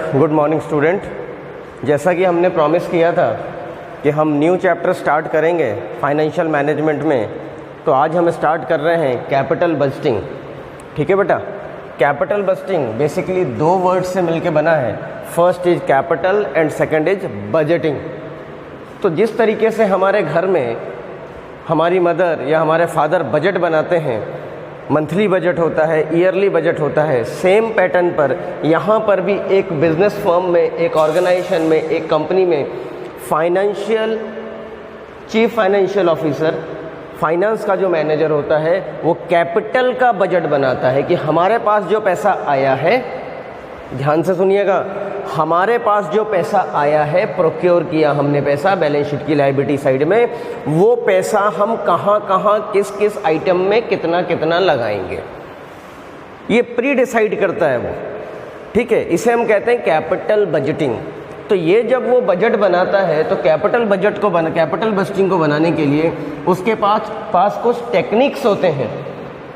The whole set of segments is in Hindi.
Good morning student. जैसा कि हमने प्रॉमिस किया था कि हम न्यू चैप्टर स्टार्ट करेंगे फाइनेंशियल मैनेजमेंट में, तो आज हम स्टार्ट कर रहे हैं कैपिटल बजटिंग। ठीक है बेटा, कैपिटल बजटिंग बेसिकली दो वर्ड से मिलके बना है। First is capital and second is budgeting. तो जिस तरीके से हमारे घर में हमारी मदर या हमारे फादर बजट बनाते हैं, मंथली बजट होता है, ईयरली बजट होता है, सेम पैटर्न पर यहाँ पर भी एक बिजनेस फर्म में, एक ऑर्गेनाइजेशन में, एक कंपनी में financial chief financial officer, finance का जो मैनेजर होता है, वो कैपिटल का बजट बनाता है कि हमारे पास जो पैसा आया है, ध्यान से सुनिएगा, हमारे पास जो पैसा आया है, प्रोक्योर किया हमने पैसा बैलेंस शीट की लायबिलिटी साइड में, वो पैसा हम कहाँ कहाँ किस किस आइटम में कितना कितना लगाएंगे, ये प्री डिसाइड करता है वो। ठीक है, इसे हम कहते हैं कैपिटल बजटिंग। तो ये जब वो बजट बनाता है तो कैपिटल बजटिंग को बनाने के लिए उसके पास कुछ टेक्निक्स होते हैं।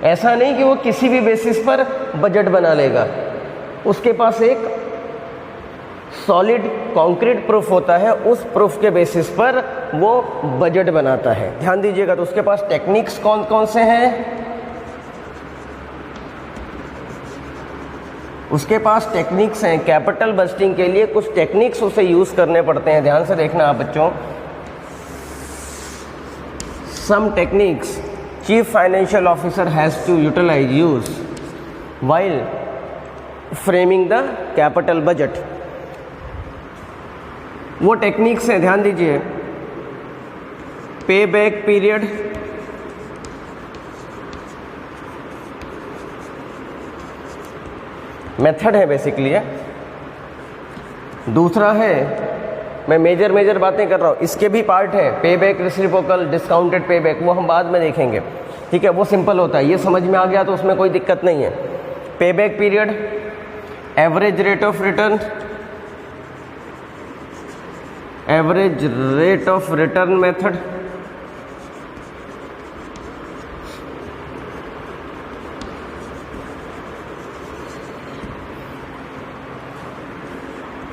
ऐसा नहीं कि वो किसी भी बेसिस पर बजट बना लेगा, उसके पास एक सॉलिड कॉन्क्रीट प्रूफ होता है, उस प्रूफ के बेसिस पर वो बजट बनाता है। ध्यान दीजिएगा, तो उसके पास टेक्निक्स कौन कौन से हैं? उसके पास टेक्निक्स हैं कैपिटल बजटिंग के लिए, कुछ टेक्निक्स उसे यूज करने पड़ते हैं। ध्यान से देखना आप बच्चों, some techniques chief financial officer has to use while framing the capital budget. वो टेक्निक्स हैं, ध्यान दीजिए, पे बैक पीरियड, मेथड है बेसिकली है। दूसरा है, मैं मेजर बातें कर रहा हूँ, इसके भी पार्ट है, पे back, reciprocal, discounted pay back, वो हम बाद में देखेंगे। ठीक है, वो सिंपल होता है, ये समझ में आ गया तो उसमें कोई दिक्कत नहीं है। पे back period, average rate of return, average rate of return method,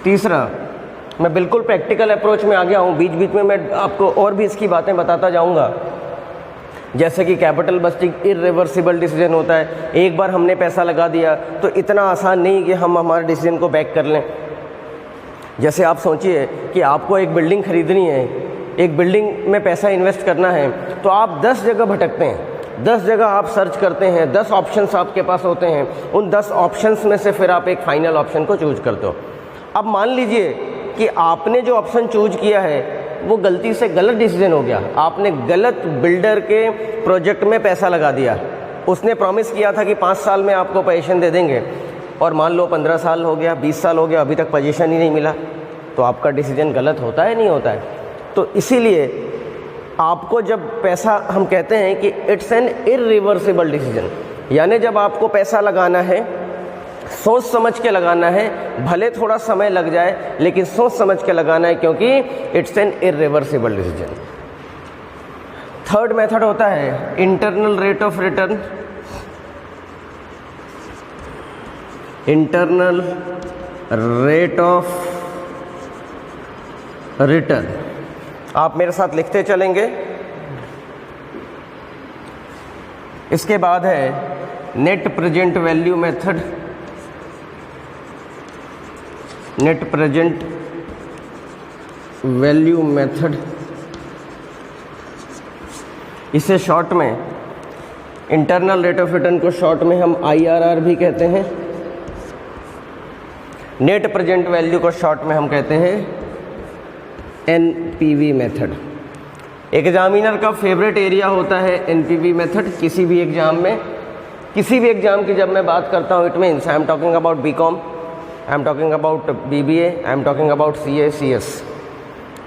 तीसरा, मैं बिल्कुल प्रैक्टिकल अप्रोच में आ गया हूँ, बीच बीच में मैं आपको और भी इसकी बातें बताता जाऊँगा। जैसे कि कैपिटल बजटिंग इर्रिवर्सिबल डिसीजन होता है, एक बार हमने पैसा लगा दिया तो इतना आसान नहीं कि हम हमारे डिसीजन को बैक कर लें। जैसे आप सोचिए कि आपको एक बिल्डिंग खरीदनी है, एक बिल्डिंग में पैसा इन्वेस्ट करना है, तो आप 10 जगह भटकते हैं, 10 जगह आप सर्च करते हैं, 10 ऑप्शंस आपके पास होते हैं, उन 10 ऑप्शंस में से फिर आप एक फाइनल ऑप्शन को चूज करते हो। अब मान लीजिए कि आपने जो ऑप्शन चूज किया है वो गलती से गलत डिसीजन हो गया, आपने गलत बिल्डर के प्रोजेक्ट में पैसा लगा दिया। उसने प्रॉमिस किया था कि 5 साल में आपको पोजीशन दे देंगे, और मान लो 15 साल हो गया, 20 साल हो गया, अभी तक पोजीशन ही नहीं मिला, तो आपका डिसीजन गलत होता है नहीं होता है। तो इसीलिए आपको जब पैसा, हम कहते हैं कि इट्स एन इर्रिवर्सिबल डिसीजन, यानी जब आपको पैसा लगाना है सोच समझ के लगाना है, भले थोड़ा समय लग जाए लेकिन सोच समझ के लगाना है, क्योंकि it's an irreversible decision. Third method होता है internal rate of return, internal rate of return. आप मेरे साथ लिखते चलेंगे। इसके बाद है net present value method, net present value method, इसे शॉर्ट में, इंटरनल रेट ऑफ रिटर्न को शॉर्ट में हम IRR भी कहते हैं, नेट प्रेजेंट वैल्यू को शॉर्ट में हम कहते हैं NPV मेथड। एग्जामिनर का फेवरेट एरिया होता है NPV मेथड किसी भी एग्जाम में। किसी भी एग्जाम की जब मैं बात करता हूँ, it means I am talking about BCom, I am talking about BBA, I am talking about CA, CS,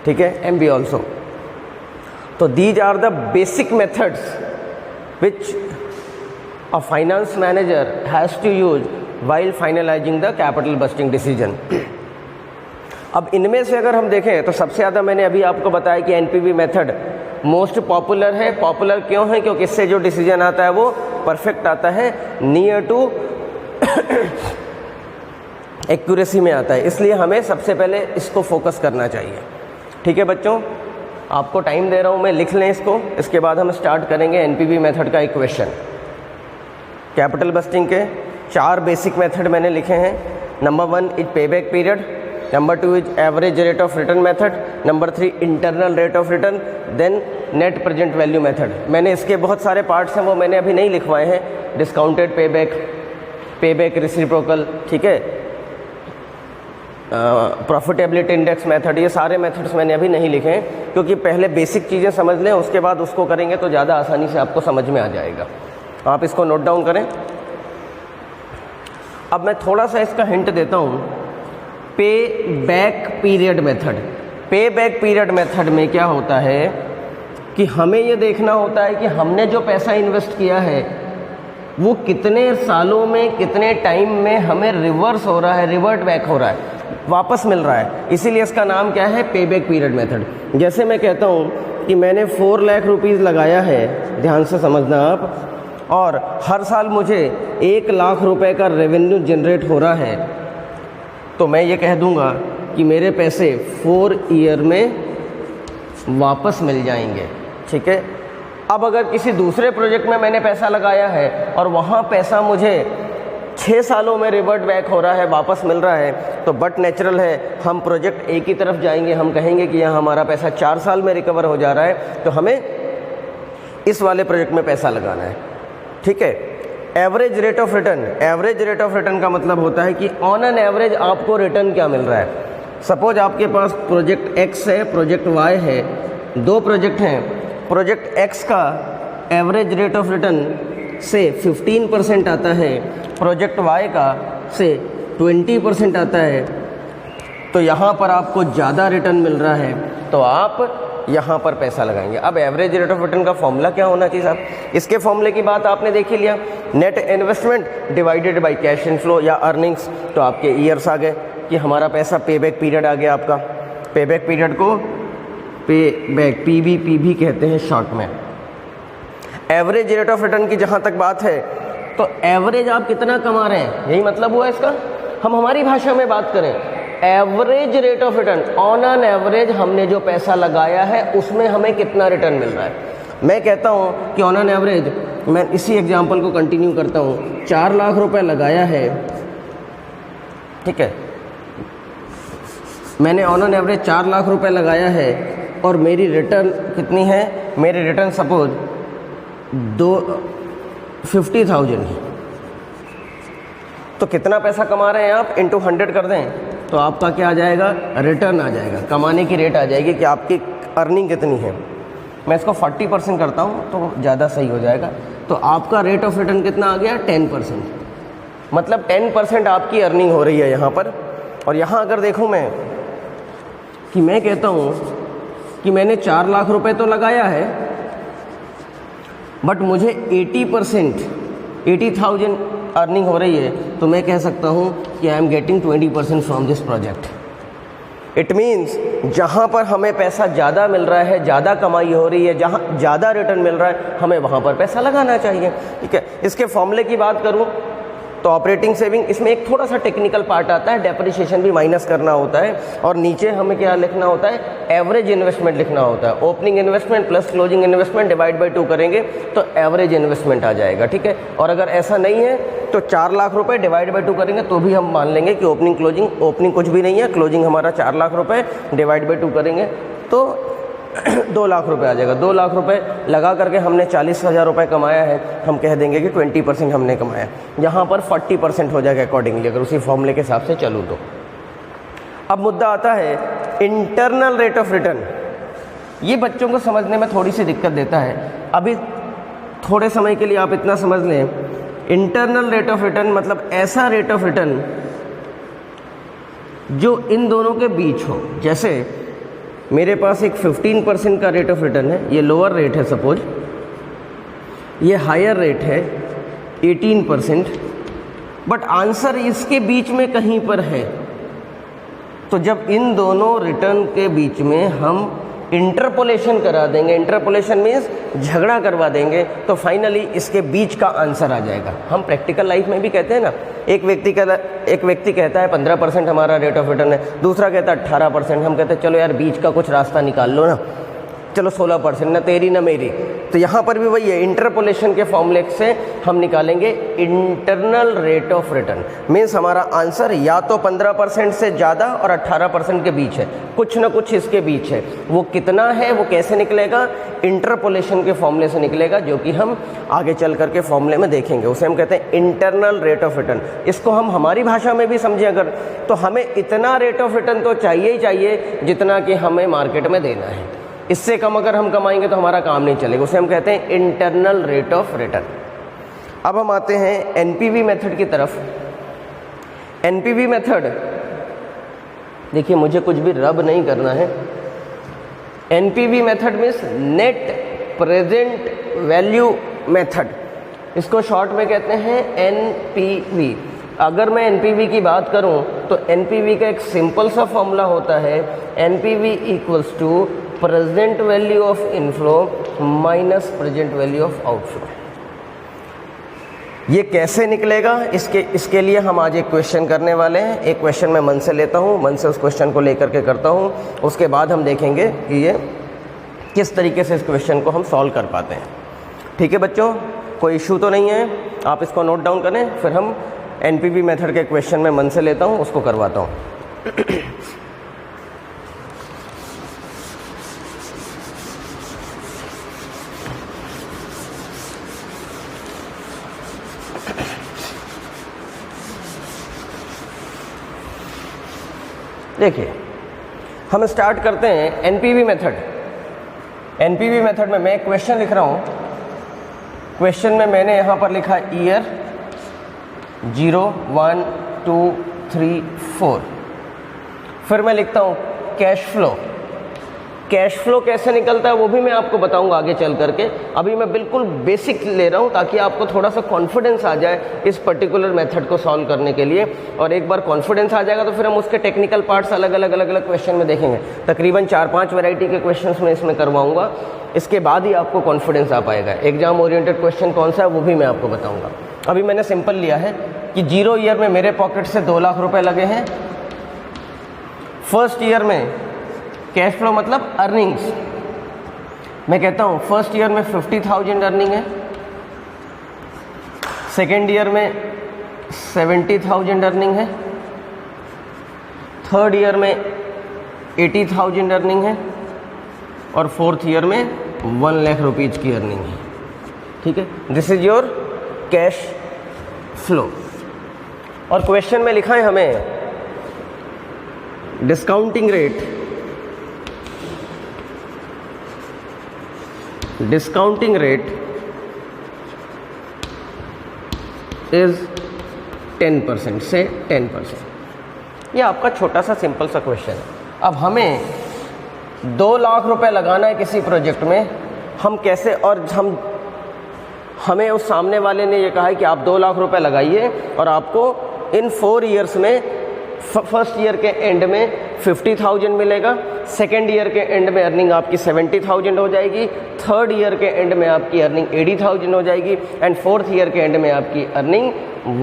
ठीक है, MBA ऑल्सो। तो these are the basic methods which a finance manager has to use while finalizing the capital budgeting decision। अब इनमें से अगर हम देखें तो सबसे ज़्यादा मैंने अभी आपको बताया कि NPV मेथड मोस्ट पॉपुलर है। पॉपुलर क्यों है? क्योंकि इससे जो डिसीजन आता है वो परफेक्ट आता है, नियर टू एक्यूरेसी में आता है, इसलिए हमें सबसे पहले इसको फोकस करना चाहिए। ठीक है बच्चों, आपको टाइम दे रहा हूँ मैं, लिख लें इसको, इसके बाद हम स्टार्ट करेंगे एनपीवी मेथड का एक क्वेश्चन। कैपिटल बस्टिंग के 4 बेसिक मेथड मैंने लिखे हैं। Number 1 is payback period, number 2 is average rate of return method, number 3 internal rate of return, then net present value method. मैंने इसके बहुत सारे पार्ट्स हैं, वो मैंने अभी नहीं लिखवाए हैं। डिस्काउंटेड पेबैक, पेबैक रेसिप्रोकल, ठीक है, प्रॉफिटेबिलिटी इंडेक्स मेथड, ये सारे मेथड्स मैंने अभी नहीं लिखे हैं, क्योंकि पहले बेसिक चीज़ें समझ लें, उसके बाद उसको करेंगे तो ज़्यादा आसानी से आपको समझ में आ जाएगा। आप इसको नोट डाउन करें। अब मैं थोड़ा सा इसका हिंट देता हूँ। पे बैक पीरियड मेथड, पे बैक पीरियड मेथड में क्या होता है कि हमें ये देखना होता है कि हमने जो पैसा इन्वेस्ट किया है वो कितने सालों में, कितने टाइम में हमें रिवर्स हो रहा है, रिवर्ट बैक हो रहा है, वापस मिल रहा है। इसीलिए इसका नाम क्या है, पे बैक पीरियड मेथड। जैसे मैं कहता हूँ कि मैंने 4 लाख रुपीज़ लगाया है, ध्यान से समझना आप, और हर साल मुझे 1 लाख रुपए का रेवेन्यू जनरेट हो रहा है, तो मैं ये कह दूंगा कि मेरे पैसे 4 ईयर में वापस मिल जाएंगे। ठीक है। अब अगर किसी दूसरे प्रोजेक्ट में मैंने पैसा लगाया है और वहाँ पैसा मुझे 6 सालों में रिवर्ट बैक हो रहा है, वापस मिल रहा है, तो बट नेचुरल है हम प्रोजेक्ट ए की तरफ जाएंगे। हम कहेंगे कि यहाँ हमारा पैसा 4 साल में रिकवर हो जा रहा है, तो हमें इस वाले प्रोजेक्ट में पैसा लगाना है। ठीक है। Average rate of return, average rate of return का मतलब होता है कि ऑन एन एवरेज आपको रिटर्न क्या मिल रहा है। सपोज आपके पास प्रोजेक्ट एक्स है, प्रोजेक्ट वाई है, 2 प्रोजेक्ट हैं। प्रोजेक्ट एक्स का एवरेज रेट ऑफ रिटर्न से 15% आता है, प्रोजेक्ट वाई का से 20% आता है, तो यहाँ पर आपको ज़्यादा रिटर्न मिल रहा है, तो आप यहाँ पर पैसा लगाएंगे। अब एवरेज रेट ऑफ रिटर्न का फॉर्मूला क्या होना चाहिए साहब? इसके फॉर्मूले की बात आपने देख ही लिया, net investment divided by cash inflow या अर्निंग्स। तो आपके ईयर्स आ गए कि हमारा पैसा पे बैक पीरियड आ गया आपका। पे बैक पीरियड को पे बैक पीबी कहते हैं शॉर्ट में। एवरेज रेट ऑफ रिटर्न की जहाँ तक बात है, तो एवरेज आप कितना कमा रहे हैं, यही मतलब हुआ इसका। हम हमारी भाषा में बात करें, average rate of return, on an average हमने जो पैसा लगाया है उसमें हमें कितना रिटर्न मिल रहा है। मैं कहता हूँ कि ऑन एन एवरेज, मैं इसी एग्जांपल को कंटिन्यू करता हूँ, 4 लाख रुपए लगाया है, ठीक है, मैंने ऑन एन एवरेज 4 लाख रुपए लगाया है और मेरी रिटर्न कितनी है, मेरी रिटर्न सपोज 50,000 है, तो कितना पैसा कमा रहे हैं आप, इंटू 100 कर दें तो आपका क्या आ जाएगा, रिटर्न आ जाएगा, कमाने की रेट आ जाएगी कि आपकी अर्निंग कितनी है। मैं इसको 40% करता हूँ तो ज़्यादा सही हो जाएगा। तो आपका रेट ऑफ रिटर्न कितना आ गया, 10%, मतलब 10% आपकी अर्निंग हो रही है यहाँ पर। और यहाँ अगर देखूँ मैं कि मैं कहता हूँ कि मैंने 4 लाख रुपए तो लगाया है, बट मुझे 80% 80,000 अर्निंग हो रही है, तो मैं कह सकता हूँ कि I am getting 20% from this project. It means जहाँ पर हमें पैसा ज़्यादा मिल रहा है, ज़्यादा कमाई हो रही है, जहाँ ज़्यादा रिटर्न मिल रहा है, हमें वहाँ पर पैसा लगाना चाहिए। ठीक है। इसके फॉर्मूले की बात करूँ तो ऑपरेटिंग सेविंग, इसमें एक थोड़ा सा टेक्निकल पार्ट आता है, डेप्रिसिएशन भी माइनस करना होता है, और नीचे हमें क्या लिखना होता है, एवरेज इन्वेस्टमेंट लिखना होता है। Opening investment plus closing investment divide by 2 करेंगे तो एवरेज इन्वेस्टमेंट आ जाएगा। ठीक है। और अगर ऐसा नहीं है तो 4 लाख रुपए डिवाइड बाय 2 करेंगे तो भी हम मान लेंगे कि ओपनिंग क्लोजिंग, ओपनिंग कुछ भी नहीं है, क्लोजिंग हमारा 4 लाख रुपए डिवाइड बाय 2 करेंगे तो 2 लाख रुपए आ जाएगा। 2 लाख रुपए लगा करके हमने 40,000 रुपये कमाया है, हम कह देंगे कि 20% हमने कमाया। यहाँ पर 40% हो जाएगा अकॉर्डिंगली, अगर उसी फॉर्मूले के हिसाब से चलूँ तो। अब मुद्दा आता है इंटरनल रेट ऑफ रिटर्न। ये बच्चों को समझने में थोड़ी सी दिक्कत देता है। अभी थोड़े समय के लिए आप इतना समझ लें, इंटरनल रेट ऑफ रिटर्न मतलब ऐसा रेट ऑफ रिटर्न जो इन दोनों के बीच हो। जैसे मेरे पास एक 15% का रेट ऑफ रिटर्न है, ये लोअर रेट है सपोज, ये हायर रेट है 18%, बट आंसर इसके बीच में कहीं पर है। तो जब इन दोनों रिटर्न के बीच में हम इंटरपोलेशन करा देंगे, इंटरपोलेशन मीन्स झगड़ा करवा देंगे, तो फाइनली इसके बीच का आंसर आ जाएगा। हम प्रैक्टिकल लाइफ में भी कहते हैं ना, एक व्यक्ति कहता है 15% हमारा रेट ऑफ रिटर्न है, दूसरा कहता है 18%, हम कहते हैं चलो यार बीच का कुछ रास्ता निकाल लो ना, चलो 16%, ना तेरी ना मेरी। तो यहाँ पर भी वही है, इंटरपोलेशन के फॉर्मूले से हम निकालेंगे internal rate of return. Means हमारा आंसर या तो 15% से ज़्यादा और 18% के बीच है, कुछ ना कुछ इसके बीच है। वो कितना है, वो कैसे निकलेगा, इंटरपोलेशन के फॉर्मूले से निकलेगा, जो कि हम आगे चल करके फॉर्मूले में देखेंगे। उसे हम कहते हैं इंटरनल रेट ऑफ रिटर्न। इसको हम हमारी भाषा में भी समझें अगर, तो हमें इतना रेट ऑफ रिटर्न तो चाहिए ही चाहिए जितना कि हमें मार्केट में देना है। इससे कम अगर हम कमाएंगे तो हमारा काम नहीं चलेगा। उसे हम कहते हैं इंटरनल रेट ऑफ रिटर्न। अब हम आते हैं एनपीवी मेथड की तरफ। एनपीवी मेथड, देखिए मुझे कुछ भी रब नहीं करना है। NPV method means net present value method, इसको शॉर्ट में कहते हैं एनपीवी। अगर मैं एनपीवी की बात करूं तो एनपीवी का एक सिंपल सा फॉर्मूला होता है, NPV equals to present value of inflow minus present value of outflow. ये कैसे निकलेगा, इसके लिए हम आज एक क्वेश्चन करने वाले हैं। एक क्वेश्चन मैं मन से लेता हूँ, मन से उस क्वेश्चन को लेकर के करता हूँ, उसके बाद हम देखेंगे कि ये किस तरीके से इस क्वेश्चन को हम सॉल्व कर पाते हैं। ठीक है बच्चों, कोई इशू तो नहीं है, आप इसको नोट डाउन करें, फिर हम एनपीवी मेथड के क्वेश्चन में मन से लेता हूँ, उसको करवाता हूँ। देखिए हम स्टार्ट करते हैं एनपीवी मेथड। एनपीवी मेथड में मैं एक क्वेश्चन लिख रहा हूँ। क्वेश्चन में मैंने यहाँ पर लिखा ईयर 0, 1, 2, 3, 4। फिर मैं लिखता हूँ कैश फ्लो। कैश फ्लो कैसे निकलता है वो भी मैं आपको बताऊंगा आगे चल करके। अभी मैं बिल्कुल बेसिक ले रहा हूँ ताकि आपको थोड़ा सा कॉन्फिडेंस आ जाए इस पर्टिकुलर मेथड को सॉल्व करने के लिए। और एक बार कॉन्फिडेंस आ जाएगा तो फिर हम उसके टेक्निकल पार्ट्स अलग अलग क्वेश्चन में देखेंगे। तकरीबन 4-5 वैरायटी के क्वेश्चंस में इसमें करवाऊंगा, इसके बाद ही आपको कॉन्फिडेंस आ पाएगा। एग्जाम ओरिएंटेड क्वेश्चन कौन सा है वो भी मैं आपको बताऊँगा। अभी मैंने सिंपल लिया है कि 0 ईयर में मेरे पॉकेट से 2 लाख रुपये लगे हैं। फर्स्ट ईयर में कैश फ्लो मतलब अर्निंग्स, मैं कहता हूँ फर्स्ट ईयर में 50,000 अर्निंग है, सेकेंड ईयर में 70,000 अर्निंग है, थर्ड ईयर में 80,000 अर्निंग है और फोर्थ ईयर में 1 लाख रुपीज़ की अर्निंग है। ठीक है, this is your cash flow. और क्वेश्चन में लिखा है हमें discounting rate, discounting rate is 10% से 10%। ये आपका छोटा सा सिंपल सा क्वेश्चन है। अब हमें 2 लाख रुपए लगाना है किसी प्रोजेक्ट में, हम कैसे, और हमें उस सामने वाले ने ये कहा है कि आप 2 लाख रुपए लगाइए और आपको इन 4 ईयर्स में फर्स्ट ईयर के एंड में 50,000 मिलेगा, सेकेंड ईयर के एंड में अर्निंग आपकी 70,000 हो जाएगी, थर्ड ईयर के एंड में आपकी अर्निंग 80,000 हो जाएगी एंड फोर्थ ईयर के एंड में आपकी अर्निंग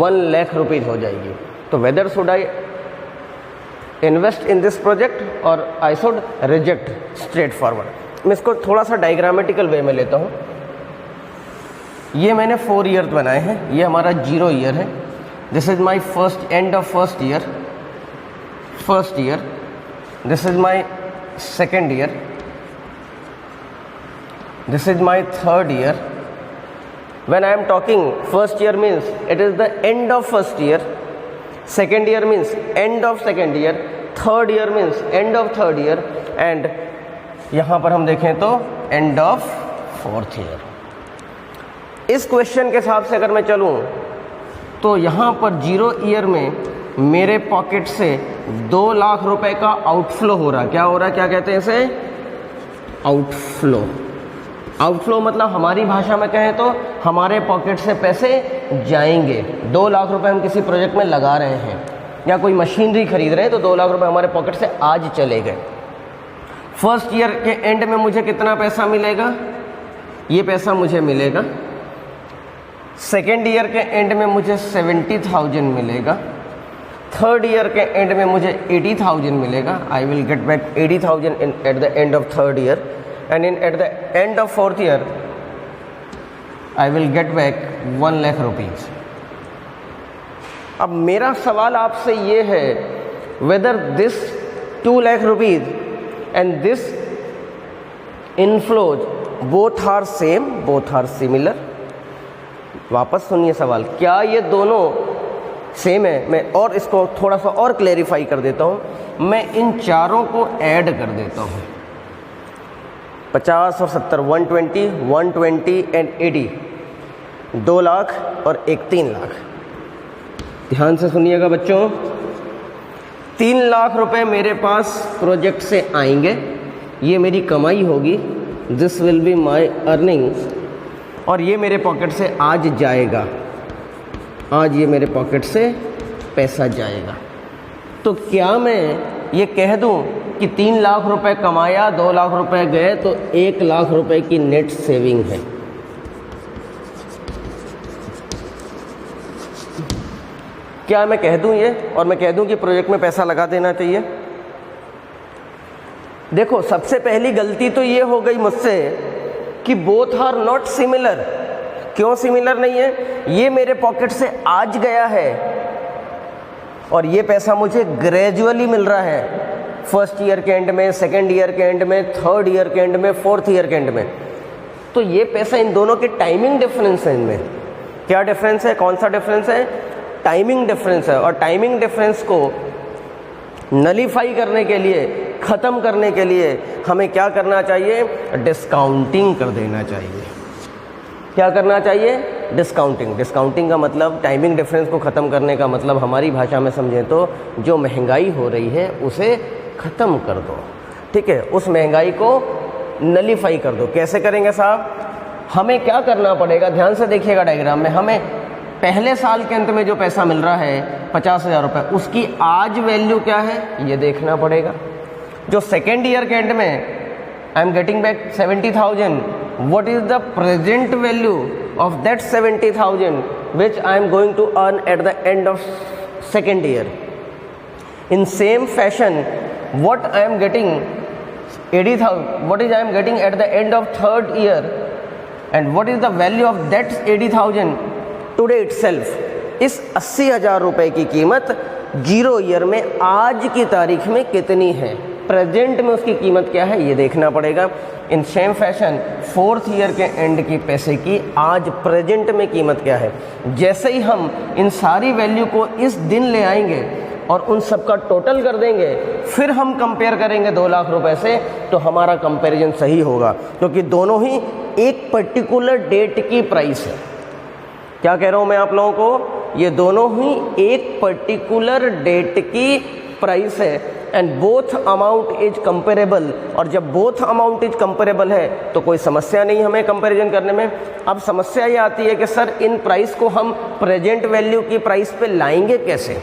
1 लाख रुपीज़ हो जाएगी। तो whether should I invest in this project और I should reject straightforward. मैं इसको थोड़ा सा डायग्रामेटिकल वे में लेता हूँ। ये मैंने 4 ईयर बनाए हैं, ये हमारा 0 ईयर है, this is my first end of first year, this is my second year, this is my third year. When I am talking first year means it is the end of first year, second year means end of second year, third year means end of third year and यहाँ पर हम देखें तो end of fourth year। इस क्वेश्चन के हिसाब से अगर मैं चलूँ तो यहाँ पर 0 ईयर में मेरे पॉकेट से 2 लाख रुपए का आउटफ्लो हो रहा है। क्या हो रहा है, क्या कहते हैं इसे, आउटफ्लो। आउटफ्लो मतलब हमारी भाषा में कहें तो हमारे पॉकेट से पैसे जाएंगे। 2 लाख रुपए हम किसी प्रोजेक्ट में लगा रहे हैं या कोई मशीनरी खरीद रहे हैं तो 2 लाख रुपए हमारे पॉकेट से आज चले गए। फर्स्ट ईयर के एंड में मुझे कितना पैसा मिलेगा, ये पैसा मुझे मिलेगा। सेकेंड ईयर के एंड में मुझे 70,000 मिलेगा। थर्ड ईयर के एंड में मुझे 80,000 मिलेगा। I will get back 80,000 at the end of third year and at the end of fourth year I will get back 1 lakh rupees. अब मेरा सवाल आपसे ये है, whether this 2 lakh rupees and this inflows both are same, both are similar. वापस सुनिए सवाल, क्या ये दोनों सेम है? मैं और इसको थोड़ा सा और क्लेरिफाई कर देता हूँ। मैं इन चारों को ऐड कर देता हूँ, 50 और 70, 120, 120 एंड 80, 2 लाख और एक 3 लाख। ध्यान से सुनिएगा बच्चों, 3 लाख रुपए मेरे पास प्रोजेक्ट से आएंगे, ये मेरी कमाई होगी, this will be my earnings, और ये मेरे पॉकेट से आज जाएगा, आज ये मेरे पॉकेट से पैसा जाएगा। तो क्या मैं ये कह दूं कि 3 लाख रुपए कमाया, 2 लाख रुपए गए, तो 1 लाख रुपए की नेट सेविंग है? क्या मैं कह दूं ये, और मैं कह दूं कि प्रोजेक्ट में पैसा लगा देना चाहिए? देखो, सबसे पहली गलती तो ये हो गई मुझसे कि बोथ आर नॉट सिमिलर। क्यों सिमिलर नहीं है? ये मेरे पॉकेट से आज गया है और ये पैसा मुझे ग्रेजुअली मिल रहा है, फर्स्ट ईयर के एंड में, सेकेंड ईयर के एंड में, थर्ड ईयर के एंड में, फोर्थ ईयर के एंड में। तो ये पैसा, इन दोनों की टाइमिंग डिफरेंस है। इनमें क्या डिफरेंस है? कौन सा डिफरेंस है? टाइमिंग डिफरेंस है। और टाइमिंग डिफरेंस को नलीफाई करने के लिए, ख़त्म करने के लिए हमें क्या करना चाहिए? डिस्काउंटिंग कर देना चाहिए। क्या करना चाहिए? डिस्काउंटिंग। डिस्काउंटिंग का मतलब, टाइमिंग डिफरेंस को ख़त्म करने का मतलब हमारी भाषा में समझें तो जो महंगाई हो रही है उसे ख़त्म कर दो। ठीक है, उस महंगाई को नलीफाई कर दो। कैसे करेंगे साहब? हमें क्या करना पड़ेगा? ध्यान से देखिएगा डायग्राम में। हमें पहले साल के अंत में जो पैसा मिल रहा है 50,000 रुपये, उसकी आज वैल्यू क्या है ये देखना पड़ेगा। जो सेकेंड ईयर के एंड में I am getting back 70,000, what is the present value of that 70,000 which I am going to earn at the end of second year? In same fashion, what I am getting 80,000, what is I am getting at the end of third year, and what is the value of that 80,000 today itself? इस 80,000 रुपये की कीमत 0 ईयर में आज की तारीख में कितनी है, प्रेजेंट में उसकी कीमत क्या है, ये देखना पड़ेगा। In same fashion fourth year के एंड की पैसे की आज प्रेजेंट में कीमत क्या है। जैसे ही हम इन सारी वैल्यू को इस दिन ले आएंगे और उन सब का टोटल कर देंगे, फिर हम कंपेयर करेंगे 2 लाख रुपए से, तो हमारा कंपैरिजन सही होगा, क्योंकि दोनों ही एक पर्टिकुलर डेट की प्राइस है। क्या कह रहा हूँ मैं आप लोगों को? ये दोनों ही एक पर्टिकुलर डेट की प्राइस है and both amount is comparable. और जब बोथ अमाउंट इज कंपेरेबल है तो कोई समस्या नहीं हमें कंपैरिजन करने में। अब समस्या ये आती है कि सर इन प्राइस को हम प्रेजेंट वैल्यू की प्राइस पे लाएंगे कैसे,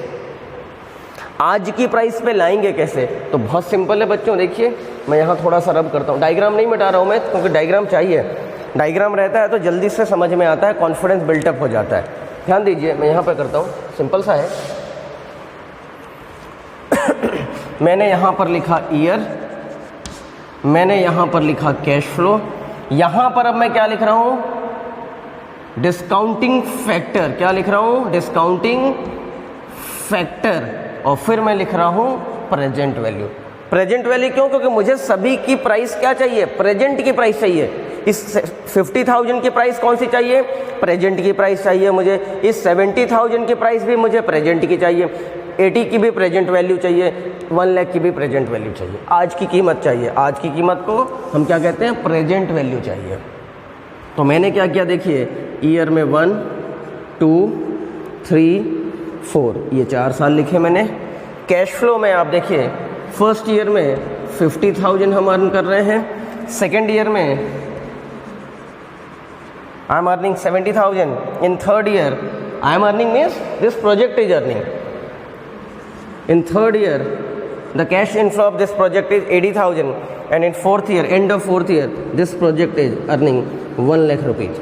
आज की प्राइस पे लाएंगे कैसे? तो बहुत सिंपल है बच्चों। देखिए, मैं यहाँ थोड़ा सा रब करता हूँ, डायग्राम नहीं मिटा रहा हूँ मैं, क्योंकि डायग्राम चाहिए। डायग्राम रहता है तो जल्दी से समझ में आता है, कॉन्फिडेंस बिल्टअप हो जाता है। ध्यान दीजिए, मैं यहाँ पे करता हूँ, सिंपल सा है। मैंने यहाँ पर लिखा ईयर, मैंने यहाँ पर लिखा कैश फ्लो, यहाँ पर अब मैं क्या लिख रहा हूँ? Discounting factor. क्या लिख रहा हूँ? Discounting factor. और फिर मैं लिख रहा हूँ प्रेजेंट वैल्यू। प्रेजेंट वैल्यू क्यों? क्योंकि मुझे सभी की प्राइस क्या चाहिए? प्रेजेंट की प्राइस चाहिए। इस 50,000 की प्राइस कौन सी चाहिए? प्रेजेंट की प्राइस चाहिए मुझे। इस 70,000 की प्राइस भी मुझे प्रेजेंट की चाहिए। 80 की भी प्रेजेंट वैल्यू चाहिए, 1 लाख की भी प्रेजेंट वैल्यू चाहिए, आज की कीमत चाहिए। आज की कीमत को हम क्या कहते हैं? प्रेजेंट वैल्यू चाहिए। तो मैंने क्या किया? देखिए, ईयर में 1, 2, 3, 4, ये 4 साल लिखे मैंने। कैश फ्लो में आप देखिए, फर्स्ट ईयर में 50,000 हम अर्न कर रहे हैं, सेकेंड ईयर में I am earning 70,000, in third year I am earning means this project is earning. In third year, the cash inflow of this project is 80,000. And in fourth year, and of fourth year, this project is earning 1 lakh rupees.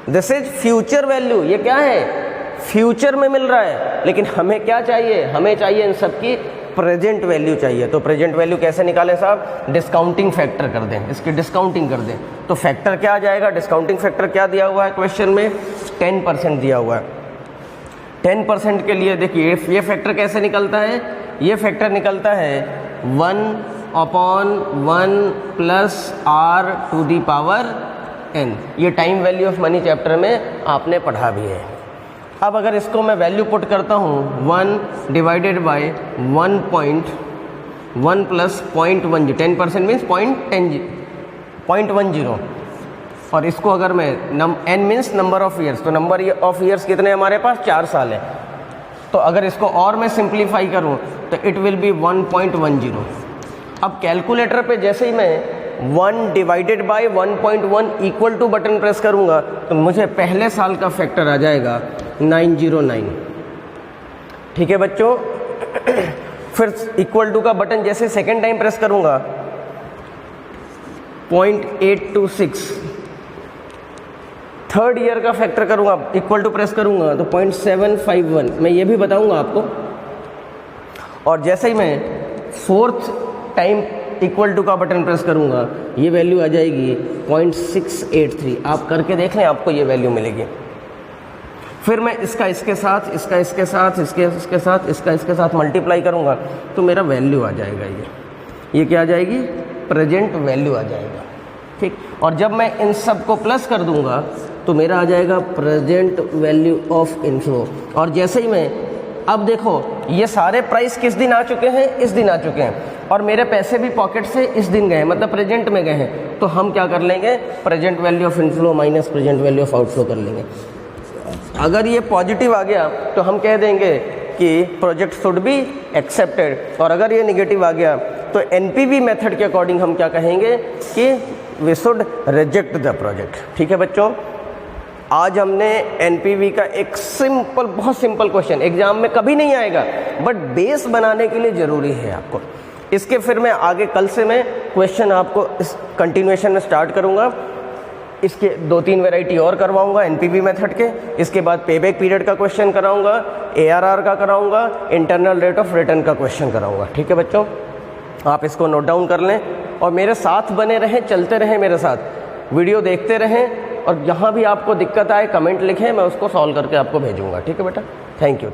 This is future value. ये क्या है? फ्यूचर में मिल रहा है, लेकिन हमें क्या चाहिए? हमें चाहिए इन सब की प्रेजेंट वैल्यू चाहिए। तो प्रेजेंट वैल्यू कैसे निकालें साहब? डिस्काउंटिंग फैक्टर कर दें, इसकी डिस्काउंटिंग कर दें। तो फैक्टर क्या आ जाएगा? डिस्काउंटिंग फैक्टर क्या दिया हुआ है क्वेश्चन में? 10% दिया हुआ है। 10% के लिए देखिए ये फैक्टर कैसे निकलता है? ये फैक्टर निकलता है 1/1 प्लस r⁴n। ये time value of money chapter में आपने पढ़ा भी है। अब अगर इसको मैं वैल्यू पुट करता हूँ 1 डिवाइडेड बाय 1.1 प्लस 0.10, 10% मीन्स 0.10, और इसको अगर मैं n means number of years, तो नंबर ऑफ ईयर्स कितने हमारे पास? 4 साल है। तो अगर इसको और मैं सिंप्लीफाई करूँ तो इट विल बी 1.10। अब कैलकुलेटर पे जैसे ही मैं 1 divided by 1.1 equal to button press करूँगा तो मुझे पहले साल का फैक्टर आ जाएगा 909। ठीक है बच्चों। फिर इक्वल टू का बटन जैसे सेकेंड टाइम प्रेस करूँगा 0.826। थर्ड ईयर का फैक्टर करूँगा, इक्वल टू प्रेस करूँगा तो 0.751। मैं ये भी बताऊँगा आपको। और जैसे ही मैं फोर्थ टाइम इक्वल टू का बटन प्रेस करूँगा ये वैल्यू आ जाएगी 0.683। आप करके देख लें, आपको ये वैल्यू मिलेगी। फिर मैं इसका इसके साथ, इसका इसके साथ, इसके साथ, इसका इसके साथ मल्टीप्लाई करूँगा तो मेरा वैल्यू आ जाएगा। ये क्या आ जाएगी? प्रेजेंट वैल्यू आ जाएगा। ठीक। और जब मैं इन सब को प्लस कर दूंगा तो मेरा आ जाएगा प्रेजेंट वैल्यू ऑफ इनफ्लो। और जैसे ही मैं, अब देखो ये सारे प्राइस किस दिन आ चुके हैं? इस दिन आ चुके हैं, और मेरे पैसे भी पॉकेट से इस दिन गए, मतलब प्रेजेंट में गए हैं। तो हम क्या कर लेंगे? Present value of inflow minus present value of outflow कर लेंगे। अगर ये पॉजिटिव आ गया तो हम कह देंगे कि प्रोजेक्ट शुड बी एक्सेप्टेड, और अगर ये नेगेटिव आ गया तो एनपीवी मेथड के अकॉर्डिंग हम क्या कहेंगे कि we should reject the project. ठीक है बच्चों, आज हमने एनपीवी का एक सिंपल, बहुत सिंपल क्वेश्चन, एग्जाम में कभी नहीं आएगा बट बेस बनाने के लिए ज़रूरी है आपको। इसके फिर मैं आगे कल से मैं क्वेश्चन आपको इस कंटिन्यूएशन में स्टार्ट करूँगा। इसके 2-3 वैरायटी और करवाऊंगा एनपीवी मेथड के। इसके बाद पेबैक पीरियड का क्वेश्चन कराऊंगा, एआरआर का कराऊंगा, इंटरनल रेट ऑफ रिटर्न का क्वेश्चन कराऊंगा। ठीक है बच्चों, आप इसको नोट डाउन कर लें और मेरे साथ बने रहें, चलते रहें मेरे साथ, वीडियो देखते रहें, और जहाँ भी आपको दिक्कत आए कमेंट लिखें, मैं उसको सॉल्व करके आपको भेजूंगा। ठीक है बेटा, थैंक यू।